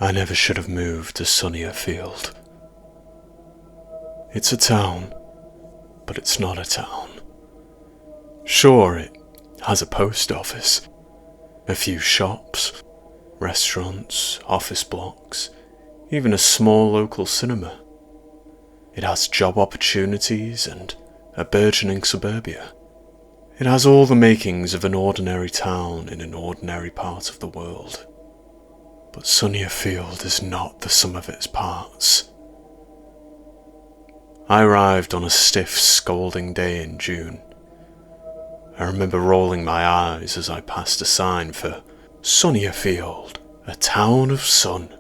I never should have moved to Sunnierfield. It's a town, but it's not a town. Sure, it has a post office, a few shops, restaurants, office blocks, even a small local cinema. It has job opportunities and a burgeoning suburbia. It has all the makings of an ordinary town in an ordinary part of the world. But Sunnierfield is not the sum of its parts. I arrived on a stiff, scalding day in June. I remember rolling my eyes as I passed a sign for Sunnierfield, a town of sun.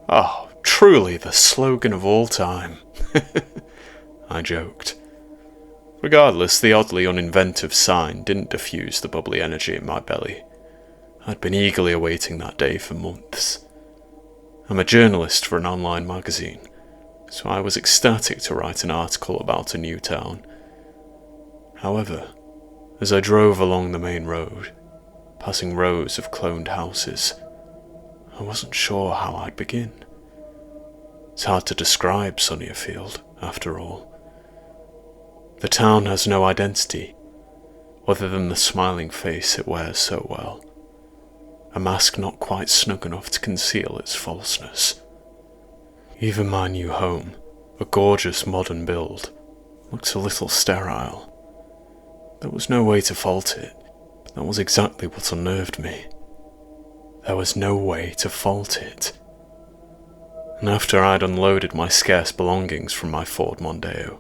Oh, truly the slogan of all time, I joked. Regardless, the oddly uninventive sign didn't diffuse the bubbly energy in my belly. I'd been eagerly awaiting that day for months. I'm a journalist for an online magazine, so I was ecstatic to write an article about a new town. However, as I drove along the main road, passing rows of cloned houses, I wasn't sure how I'd begin. It's hard to describe Sunnierfield, after all. The town has no identity, other than the smiling face it wears so well. A mask not quite snug enough to conceal its falseness. Even my new home, a gorgeous modern build, looked a little sterile. There was no way to fault it, but that was exactly what unnerved me. There was no way to fault it. And after I'd unloaded my scarce belongings from my Ford Mondeo,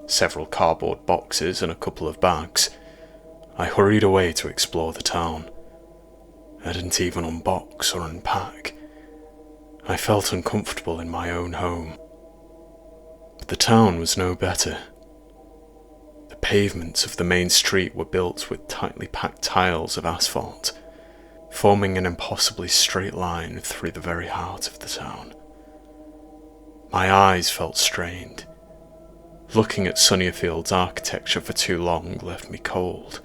several cardboard boxes and a couple of bags, I hurried away to explore the town. I didn't even unbox or unpack. I felt uncomfortable in my own home. But the town was no better. The pavements of the main street were built with tightly packed tiles of asphalt, forming an impossibly straight line through the very heart of the town. My eyes felt strained. Looking at Sunnyfield's architecture for too long left me cold.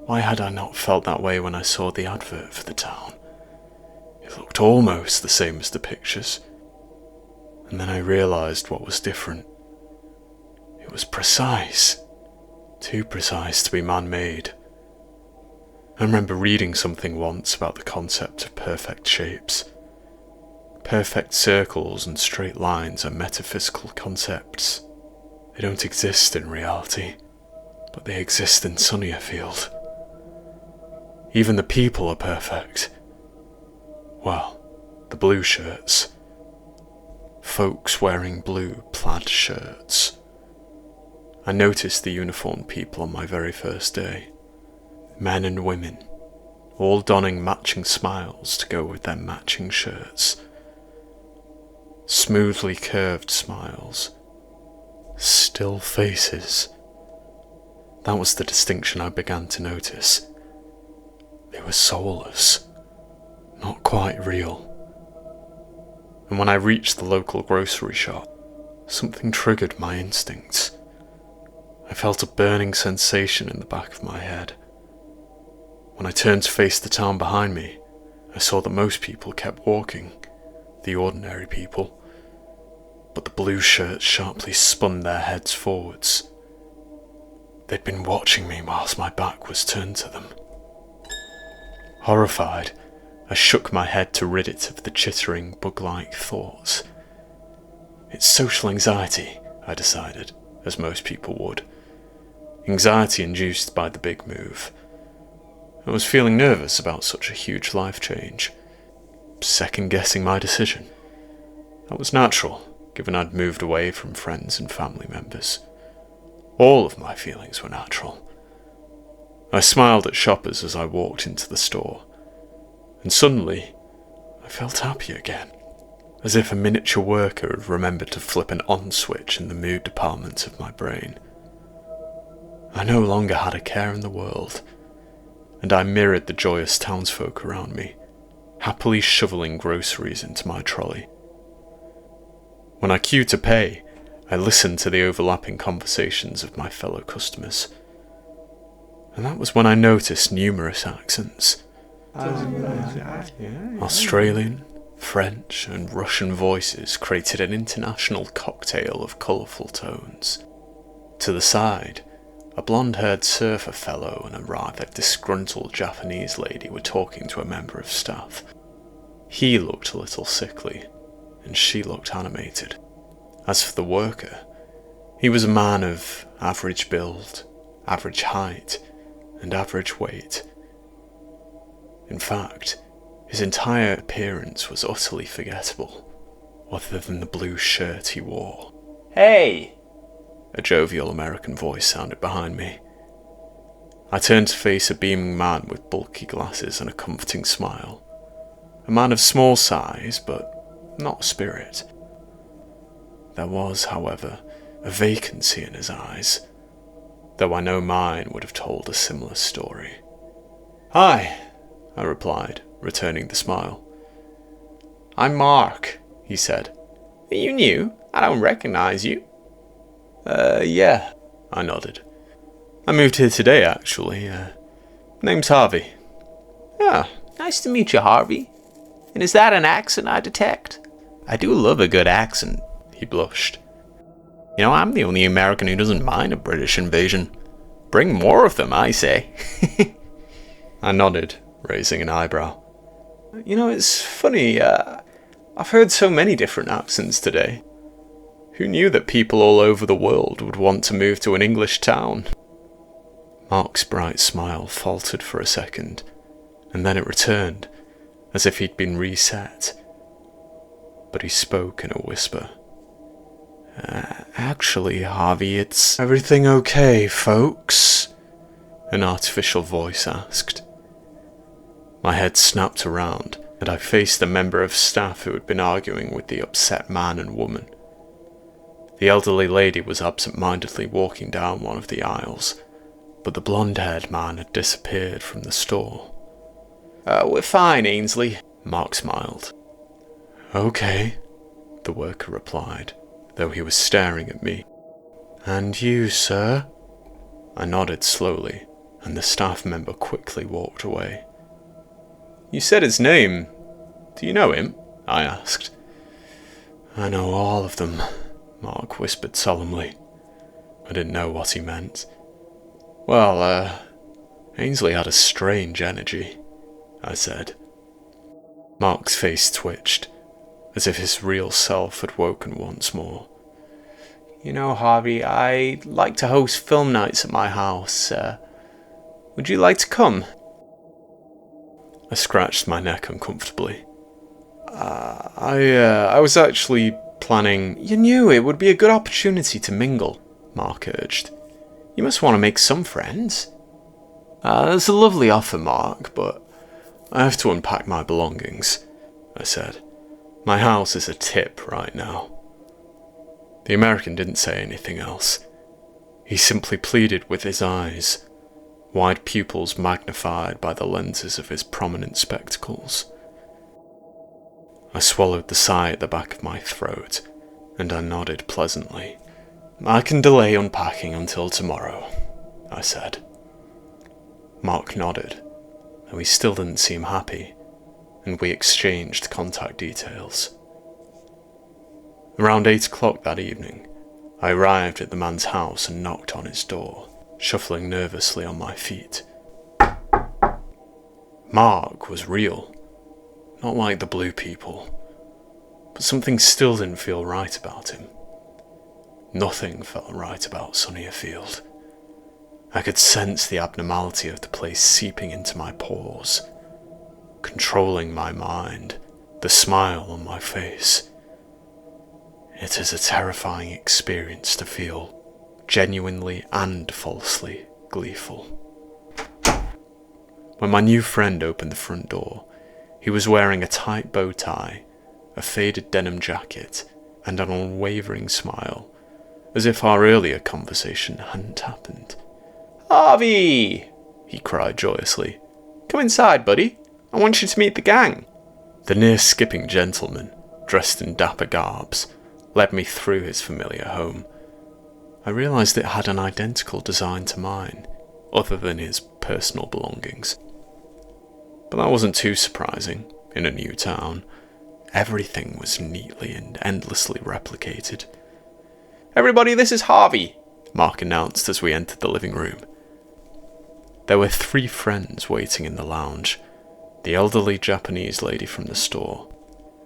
Why had I not felt that way when I saw the advert for the town? It looked almost the same as the pictures. And then I realised what was different. It was precise. Too precise to be man-made. I remember reading something once about the concept of perfect shapes. Perfect circles and straight lines are metaphysical concepts. They don't exist in reality, but they exist in Sunnierfield. Even the people are perfect. Well, the blue shirts. Folks wearing blue plaid shirts. I noticed the uniformed people on my very first day. Men and women, all donning matching smiles to go with their matching shirts. Smoothly curved smiles. Still faces. That was the distinction I began to notice. They were soulless, not quite real. And when I reached the local grocery shop, something triggered my instincts. I felt a burning sensation in the back of my head. When I turned to face the town behind me, I saw that most people kept walking, the ordinary people, but the blue shirts sharply spun their heads forwards. They'd been watching me whilst my back was turned to them. Horrified, I shook my head to rid it of the chittering, bug-like thoughts. It's social anxiety, I decided, as most people would. Anxiety induced by the big move. I was feeling nervous about such a huge life change, second-guessing my decision. That was natural, given I'd moved away from friends and family members. All of my feelings were natural. I smiled at shoppers as I walked into the store, and suddenly I felt happy again, as if a miniature worker had remembered to flip an on switch in the mood department of my brain. I no longer had a care in the world, and I mirrored the joyous townsfolk around me, happily shoveling groceries into my trolley. When I queued to pay, I listened to the overlapping conversations of my fellow customers. And that was when I noticed numerous accents, Australian, French and Russian voices created an international cocktail of colourful tones. To the side, a blonde-haired surfer fellow and a rather disgruntled Japanese lady were talking to a member of staff. He looked a little sickly, and she looked animated. As for the worker, he was a man of average build, average height, and average weight. In fact, his entire appearance was utterly forgettable, other than the blue shirt he wore. "Hey!" A jovial American voice sounded behind me. I turned to face a beaming man with bulky glasses and a comforting smile. A man of small size, but not spirit. There was, however, a vacancy in his eyes, though I know mine would have told a similar story. "Hi," I replied, returning the smile. "I'm Mark," he said. "Are you new? I don't recognize you." Yeah, I nodded. "I moved here today, actually. Name's Harvey." "Ah, nice to meet you, Harvey. And is that an accent I detect? I do love a good accent." He blushed. "You know, I'm the only American who doesn't mind a British invasion. Bring more of them, I say." I nodded, raising an eyebrow. "You know, it's funny, I've heard so many different accents today. Who knew that people all over the world would want to move to an English town?" Mark's bright smile faltered for a second, and then it returned, as if he'd been reset. But he spoke in a whisper. Actually, Harvey, it's everything okay, folks?" An artificial voice asked. My head snapped around, and I faced the member of staff who had been arguing with the upset man and woman. The elderly lady was absent-mindedly walking down one of the aisles, but the blonde-haired man had disappeared from the store. "We're fine, Ainsley," Mark smiled. "Okay," the worker replied, though he was staring at me. "And you, sir?" I nodded slowly, and the staff member quickly walked away. "You said his name. Do you know him?" I asked. "I know all of them," Mark whispered solemnly. I didn't know what he meant. "Well, Ainsley had a strange energy," I said. Mark's face twitched, as if his real self had woken once more. "You know, Harvey, I like to host film nights at my house. Would you like to come?" I scratched my neck uncomfortably. I was actually planning..." "You knew it would be a good opportunity to mingle," Mark urged. "You must want to make some friends." "That's a lovely offer, Mark, but I have to unpack my belongings," I said. "My house is a tip right now." The American didn't say anything else. He simply pleaded with his eyes, wide pupils magnified by the lenses of his prominent spectacles. I swallowed the sigh at the back of my throat, and I nodded pleasantly. "I can delay unpacking until tomorrow," I said. Mark nodded, though he still didn't seem happy, and we exchanged contact details. Around 8 o'clock that evening, I arrived at the man's house and knocked on his door, shuffling nervously on my feet. Mark was real, not like the blue people, but something still didn't feel right about him. Nothing felt right about Sunnierfield. I could sense the abnormality of the place seeping into my pores, controlling my mind, the smile on my face. It is a terrifying experience to feel genuinely and falsely gleeful. When my new friend opened the front door, he was wearing a tight bow tie, a faded denim jacket, and an unwavering smile, as if our earlier conversation hadn't happened. "Harvey!" he cried joyously. "Come inside, buddy. I want you to meet the gang." The near-skipping gentleman, dressed in dapper garbs, led me through his familiar home. I realised it had an identical design to mine, other than his personal belongings. But that wasn't too surprising in a new town. Everything was neatly and endlessly replicated. "Everybody, this is Harvey," Mark announced as we entered the living room. There were 3 friends waiting in the lounge. The elderly Japanese lady from the store,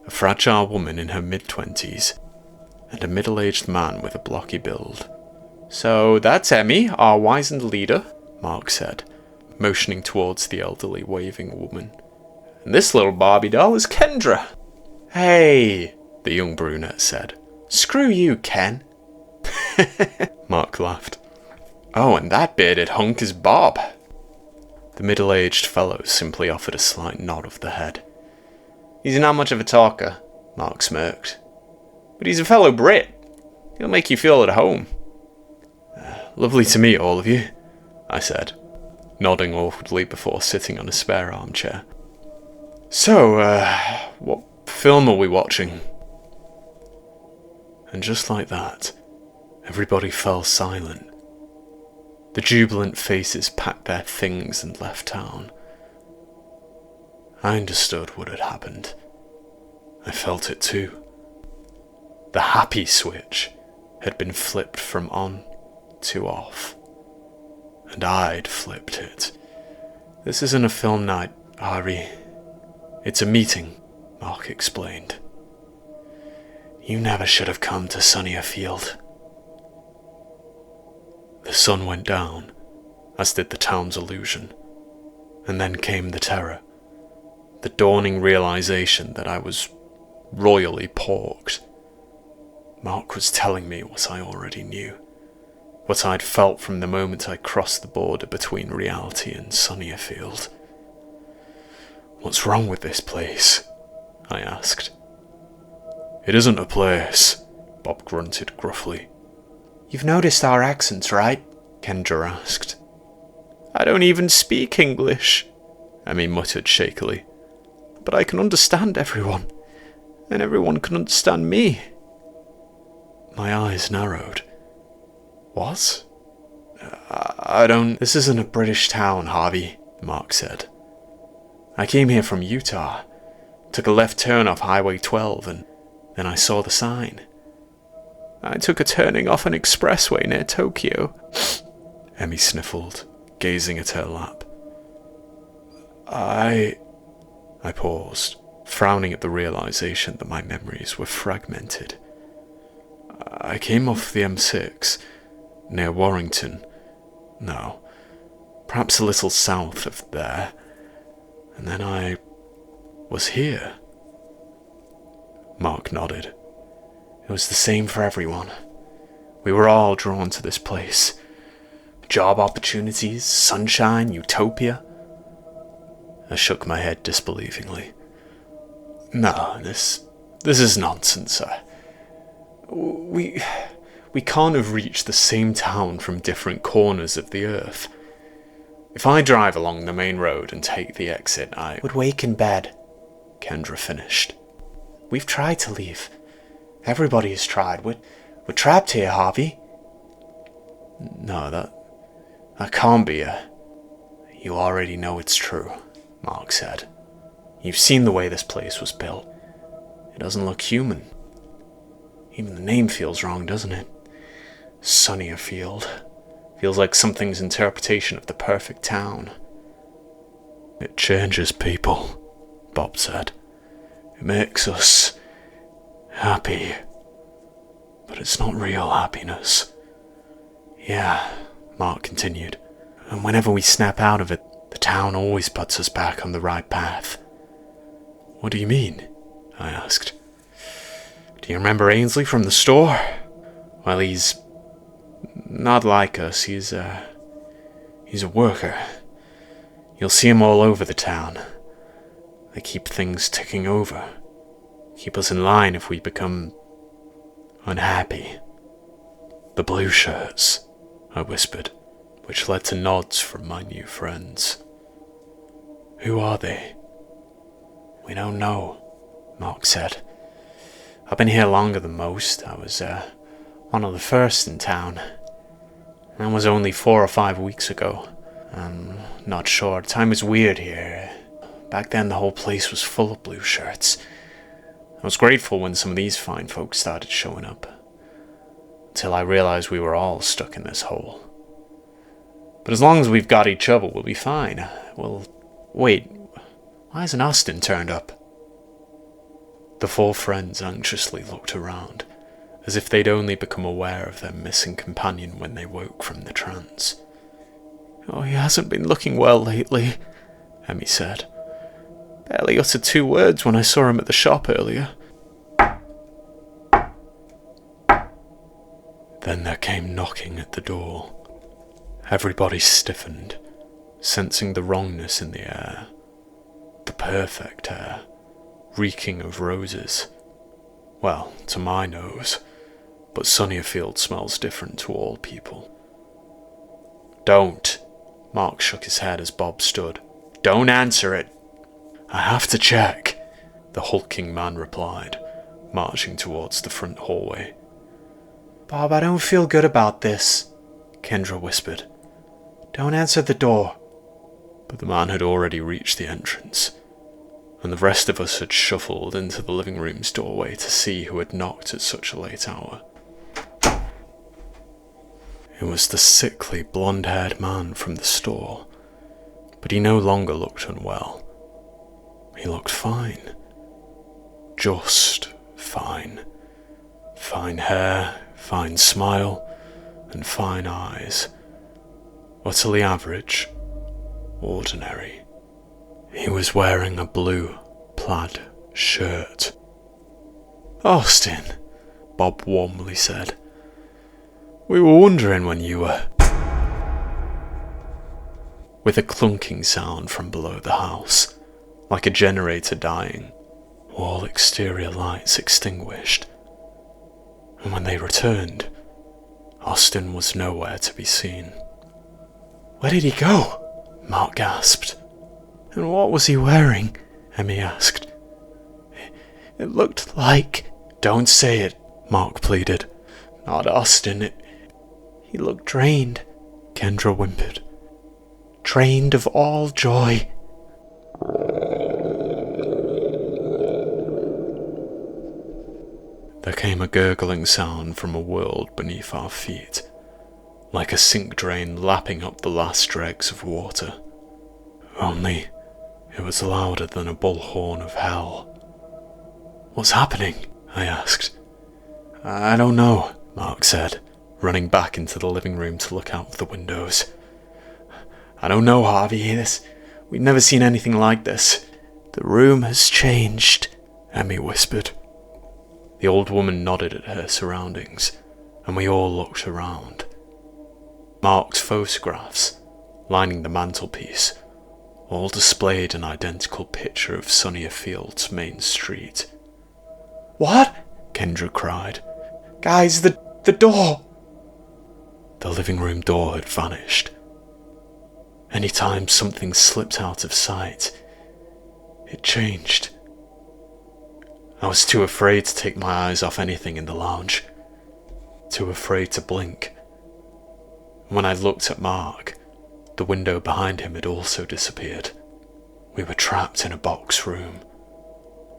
a fragile woman in her mid-20s, and a middle-aged man with a blocky build. "So that's Emmy, our wizened leader," Mark said, motioning towards the elderly waving woman. "And this little Barbie doll is Kendra." "Hey," the young brunette said. "Screw you, Ken." Mark laughed. "Oh, and that bearded hunk is Bob." The middle-aged fellow simply offered a slight nod of the head. "He's not much of a talker," Mark smirked. "But he's a fellow Brit. He'll make you feel at home." "Lovely to meet all of you," I said, nodding awkwardly before sitting on a spare armchair. "So, what film are we watching?" And just like that, everybody fell silent. The jubilant faces packed their things and left town. I understood what had happened. I felt it too. The happy switch had been flipped from on to off. And I'd flipped it. "This isn't a film night, Harvey. It's a meeting," Mark explained. "You never should have come to Sunnierfield." The sun went down, as did the town's illusion, and then came the terror, the dawning realization that I was royally porked. Mark was telling me what I already knew, what I'd felt from the moment I crossed the border between reality and Sunnierfield. "What's wrong with this place?" I asked. "It isn't a place," Bob grunted gruffly. "You've noticed our accents, right?" Kendra asked. "I don't even speak English," Emmy muttered shakily. "But I can understand everyone, and everyone can understand me." My eyes narrowed. "What? I don't..." "This isn't a British town, Harvey," Mark said. "I came here from Utah, took a left turn off Highway 12, and then I saw the sign. I took a turning off an expressway near Tokyo." Emmy sniffled, gazing at her lap. I paused, frowning at the realization that my memories were fragmented. "I came off the M6, near Warrington. No, perhaps a little south of there. And then I was here." Mark nodded. "It was the same for everyone. We were all drawn to this place. Job opportunities, sunshine, utopia." I shook my head disbelievingly. "No, this is nonsense. We can't have reached the same town from different corners of the earth. If I drive along the main road and take the exit, I "Would wake in bed," Kendra finished. "We've tried to leave. Everybody has tried. We're trapped here, Harvey." "No, that can't be a..." "You already know it's true," Mark said. "You've seen the way this place was built. It doesn't look human. Even the name feels wrong, doesn't it? Sunnierfield. Feels like something's interpretation of the perfect town." "It changes people," Bob said. "It makes us happy. But it's not real happiness." "Yeah," Mark continued. "And whenever we snap out of it, the town always puts us back on the right path." "What do you mean?" I asked. "Do you remember Ainsley from the store? Well, he's not like us. He's a worker. You'll see him all over the town. They keep things ticking over. Keep us in line if we become unhappy." "The blue shirts," I whispered, which led to nods from my new friends. "Who are they?" "We don't know," Mark said. "I've been here longer than most. I was one of the first in town. That was only 4 or 5 weeks ago. I'm not sure. Time is weird here. Back then the whole place was full of blue shirts. I was grateful when some of these fine folks started showing up. Until I realized we were all stuck in this hole. But as long as we've got each other, we'll be fine. Well, wait, why hasn't Austin turned up? The four friends anxiously looked around, as if they'd only become aware of their missing companion when they woke from the trance. "Oh, he hasn't been looking well lately," Emmy said. "Barely uttered 2 words when I saw him at the shop earlier." Then there came knocking at the door. Everybody stiffened, sensing the wrongness in the air. The perfect air, reeking of roses. Well, to my nose, but Sunnierfield smells different to all people. "Don't," Mark shook his head as Bob stood. "Don't answer it." "I have to check," the hulking man replied, marching towards the front hallway. "Bob, I don't feel good about this," Kendra whispered. "Don't answer the door." But the man had already reached the entrance, and the rest of us had shuffled into the living room's doorway to see who had knocked at such a late hour. It was the sickly, blonde-haired man from the store, but he no longer looked unwell. He looked fine. Just fine. Fine hair, fine smile, and fine eyes. Utterly average, ordinary. He was wearing a blue plaid shirt. "Austin," Bob warmly said. "We were wondering when you were..." With a clunking sound from below the house, like a generator dying, all exterior lights extinguished. And when they returned, Austin was nowhere to be seen. "Where did he go?" Mark gasped. "And what was he wearing?" Emmy asked. "It looked like..." "Don't say it," Mark pleaded. "Not Austin, He looked drained," Kendra whimpered. "Drained of all joy." There came a gurgling sound from a world beneath our feet, like a sink drain lapping up the last dregs of water. Only it was louder than a bullhorn of hell. "What's happening?" I asked. "I don't know," Mark said, running back into the living room to look out the windows. "I don't know, Harvey. We've never seen anything like this." "The room has changed," Emmy whispered. The old woman nodded at her surroundings, and we all looked around. Mark's photographs, lining the mantelpiece, all displayed an identical picture of Sunniefield's main street. "What?" Kendra cried. "Guys, the door!" The living room door had vanished. Anytime something slipped out of sight, it changed. I was too afraid to take my eyes off anything in the lounge. Too afraid to blink. When I looked at Mark, the window behind him had also disappeared. We were trapped in a box room.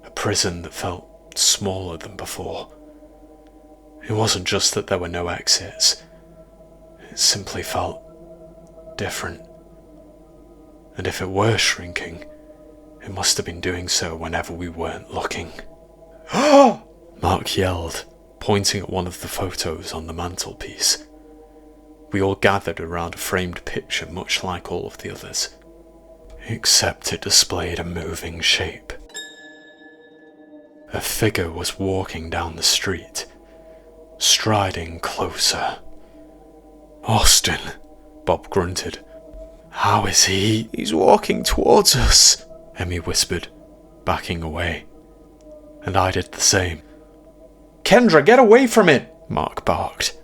A prison that felt smaller than before. It wasn't just that there were no exits. It simply felt different. And if it were shrinking, it must have been doing so whenever we weren't looking. Mark yelled, pointing at one of the photos on the mantelpiece. We all gathered around a framed picture much like all of the others, except it displayed a moving shape. A figure was walking down the street, striding closer. "Austin," Bob grunted. "How is he?" "He's walking towards us," Emmy whispered, backing away. And I did the same. "Kendra, get away from it!" Mark barked.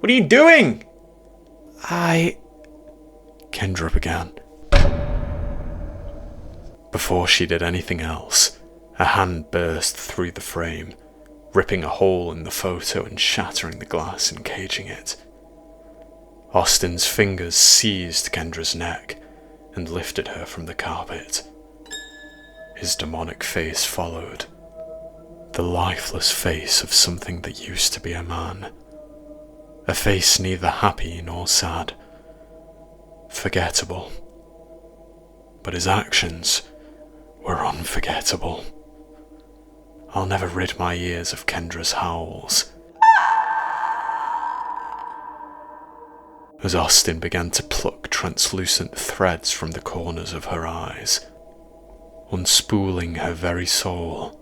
"What are you doing?" Kendra began. Before she did anything else, a hand burst through the frame, ripping a hole in the photo and shattering the glass encaging it. Austin's fingers seized Kendra's neck and lifted her from the carpet. His demonic face followed. The lifeless face of something that used to be a man. A face neither happy nor sad. Forgettable. But his actions were unforgettable. I'll never rid my ears of Kendra's howls. As Austin began to pluck translucent threads from the corners of her eyes, unspooling her very soul.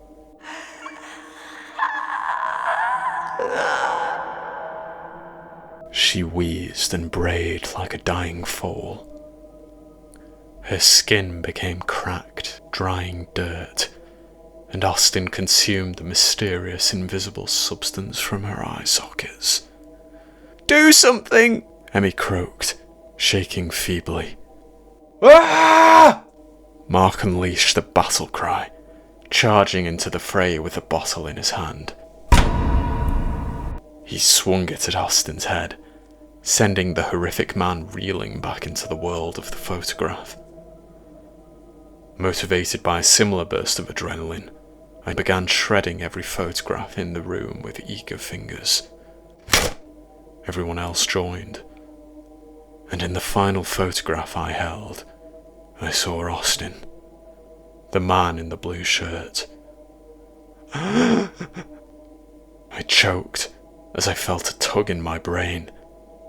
She wheezed and brayed like a dying foal. Her skin became cracked, drying dirt, and Austin consumed the mysterious invisible substance from her eye sockets. "Do something!" Emmy croaked, shaking feebly. Ah! Mark unleashed a battle cry, charging into the fray with a bottle in his hand. He swung it at Austin's head, sending the horrific man reeling back into the world of the photograph. Motivated by a similar burst of adrenaline, I began shredding every photograph in the room with eager fingers. Everyone else joined, and in the final photograph I held, I saw Austin, the man in the blue shirt. I choked as I felt a tug in my brain.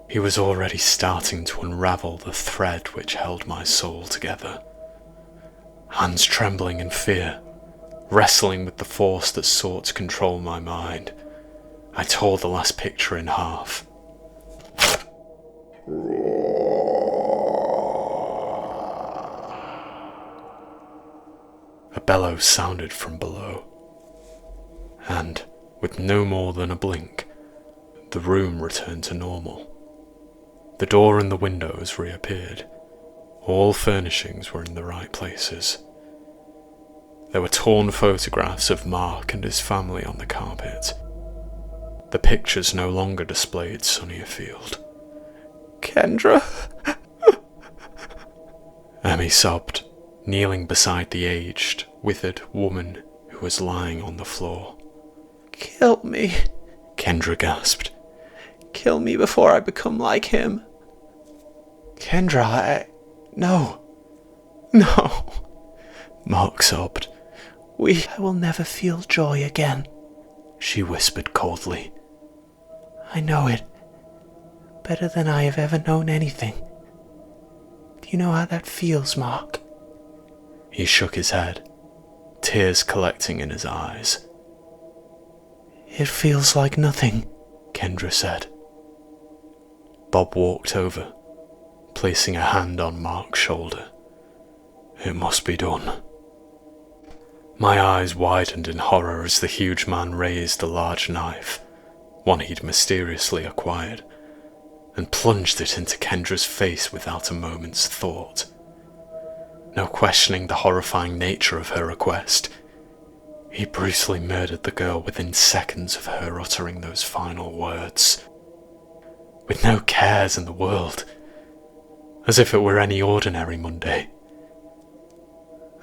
He was already starting to unravel the thread which held my soul together. Hands trembling in fear, wrestling with the force that sought to control my mind, I tore the last picture in half. A bellow sounded from below, and, with no more than a blink, the room returned to normal. The door and the windows reappeared. All furnishings were in the right places. There were torn photographs of Mark and his family on the carpet. The pictures no longer displayed Sunnierfield. "Kendra?" Emmy sobbed, kneeling beside the aged, withered woman who was lying on the floor. "Kill me," Kendra gasped. "Kill me before I become like him." "Kendra, no." "No." Mark sobbed. I will never feel joy again," she whispered coldly. "I know it. Better than I have ever known anything. Do you know how that feels, Mark?" He shook his head, tears collecting in his eyes. "It feels like nothing," Kendra said. Bob walked over, placing a hand on Mark's shoulder. It must be done. My eyes widened in horror as the huge man raised a large knife, one he'd mysteriously acquired, and plunged it into Kendra's face without a moment's thought. No questioning the horrifying nature of her request, he brutally murdered the girl within seconds of her uttering those final words. With no cares in the world, as if it were any ordinary Monday.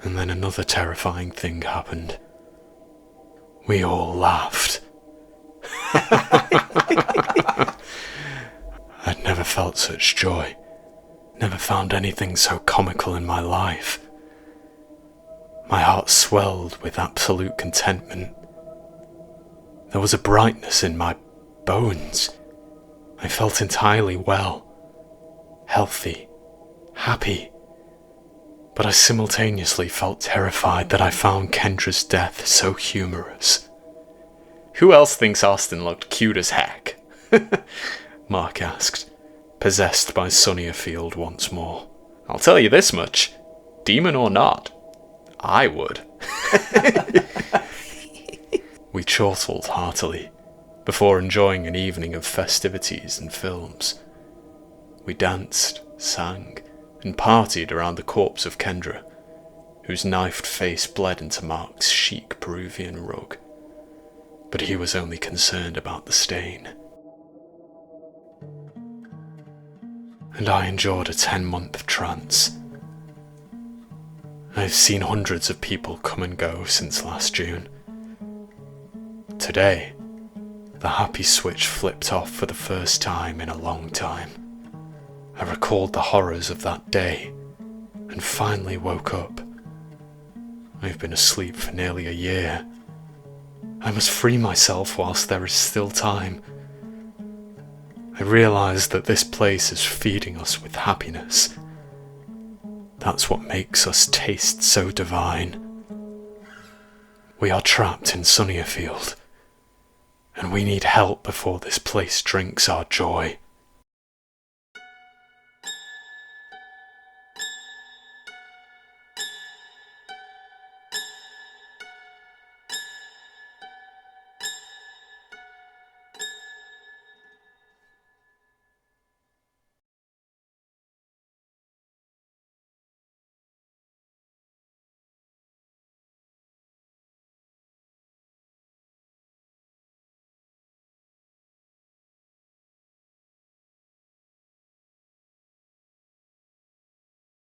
And then another terrifying thing happened. We all laughed. I'd never felt such joy, never found anything so comical in my life. My heart swelled with absolute contentment. There was a brightness in my bones. I felt entirely well, healthy, happy. But I simultaneously felt terrified that I found Kendra's death so humorous. "Who else thinks Austin looked cute as heck?" Mark asked, possessed by Sunnierfield once more. "I'll tell you this much. Demon or not, I would." We chortled heartily, before enjoying an evening of festivities and films. We danced, sang, and partied around the corpse of Kendra, whose knifed face bled into Mark's chic Peruvian rug. But he was only concerned about the stain. And I endured a 10-month trance. I've seen hundreds of people come and go since last June. Today, the happy switch flipped off for the first time in a long time. I recalled the horrors of that day and finally woke up. I've been asleep for nearly a year. I must free myself whilst there is still time. I realise that this place is feeding us with happiness. That's what makes us taste so divine. We are trapped in Sunnierfield, and we need help before this place drinks our joy.